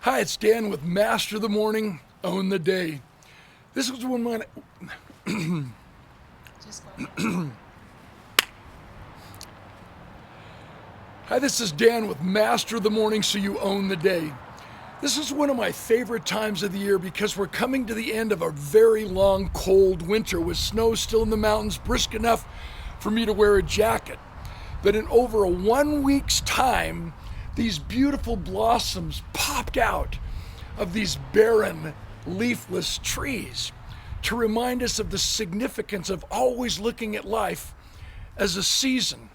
Hi, it's Dan with Master the Morning, Own the Day. This was one of my. Just go ahead. Hi, this is Dan with Master the Morning, so you own the day. This is one of my favorite times of the year because we're coming to the end of a very long, cold winter with snow still in the mountains, brisk enough for me to wear a jacket. But in over a 1 week's time, these beautiful blossoms popped out of these barren, leafless trees to remind us of the significance of always looking at life as a season,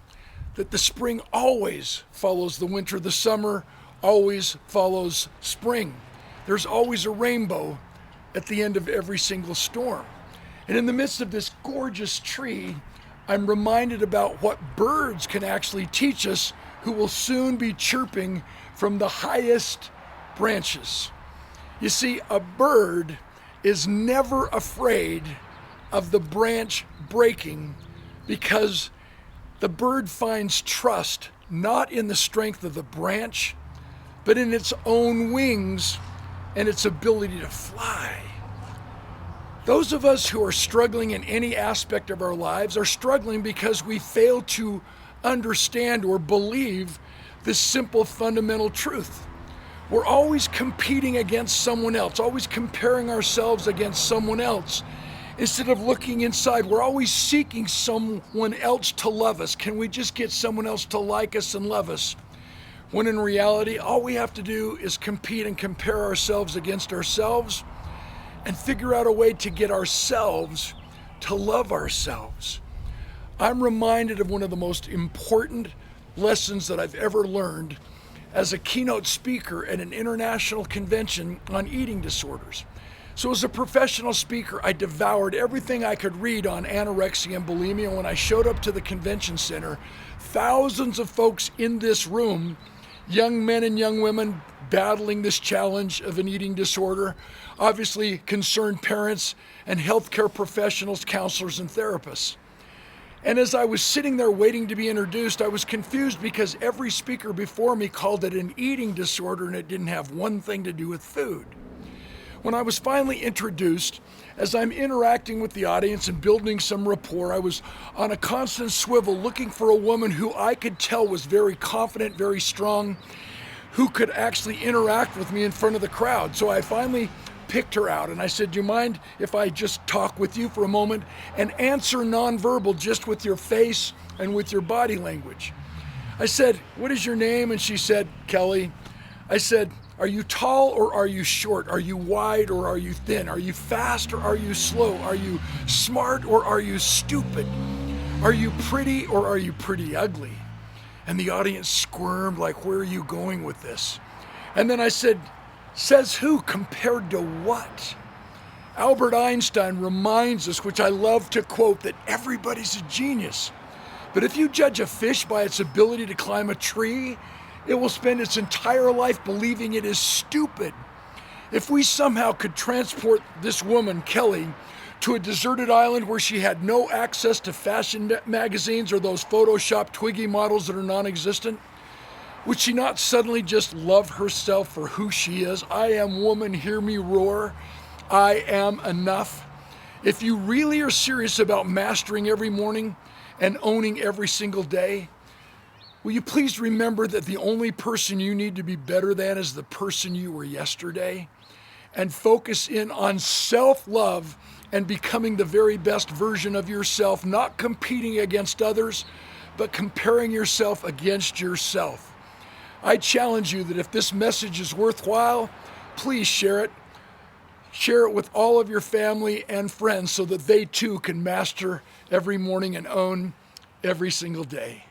that the spring always follows the winter, the summer always follows spring. There's always a rainbow at the end of every single storm. And in the midst of this gorgeous tree, I'm reminded about what birds can actually teach us, who will soon be chirping from the highest branches. You see, a bird is never afraid of the branch breaking because the bird finds trust not in the strength of the branch, but in its own wings and its ability to fly. Those of us who are struggling in any aspect of our lives are struggling because we fail to understand or believe this simple fundamental truth. We're always competing against someone else, always comparing ourselves against someone else. Instead of looking inside, we're always seeking someone else to love us. Can we just get someone else to like us and love us? When in reality, all we have to do is compete and compare ourselves against ourselves and figure out a way to get ourselves to love ourselves. I'm reminded of one of the most important lessons that I've ever learned as a keynote speaker at an international convention on eating disorders. So as a professional speaker, I devoured everything I could read on anorexia and bulimia. When I showed up to the convention center, thousands of folks in this room, young men and young women battling this challenge of an eating disorder, obviously concerned parents and healthcare professionals, counselors, and therapists. And as I was sitting there waiting to be introduced, I was confused because every speaker before me called it an eating disorder and it didn't have one thing to do with food. When I was finally introduced, as I'm interacting with the audience and building some rapport, I was on a constant swivel looking for a woman who I could tell was very confident, very strong, who could actually interact with me in front of the crowd. So I finally picked her out and I said, do you mind if I just talk with you for a moment and answer nonverbal just with your face and with your body language? I said, what is your name? And she said, Kelly. I said, are you tall or are you short? Are you wide or are you thin? Are you fast or are you slow? Are you smart or are you stupid? Are you pretty or are you pretty ugly? And the audience squirmed like, where are you going with this? And then I said, says who compared to what? Albert Einstein reminds us, which I love to quote, that everybody's a genius. But if you judge a fish by its ability to climb a tree, it will spend its entire life believing it is stupid. If we somehow could transport this woman, Kelly, to a deserted island where she had no access to fashion magazines or those Photoshop Twiggy models that are non-existent, would she not suddenly just love herself for who she is? I am woman, hear me roar. I am enough. If you really are serious about mastering every morning and owning every single day, will you please remember that the only person you need to be better than is the person you were yesterday? And focus in on self-love and becoming the very best version of yourself, not competing against others, but comparing yourself against yourself. I challenge you that if this message is worthwhile, please share it. Share it with all of your family and friends so that they too can master every morning and own every single day.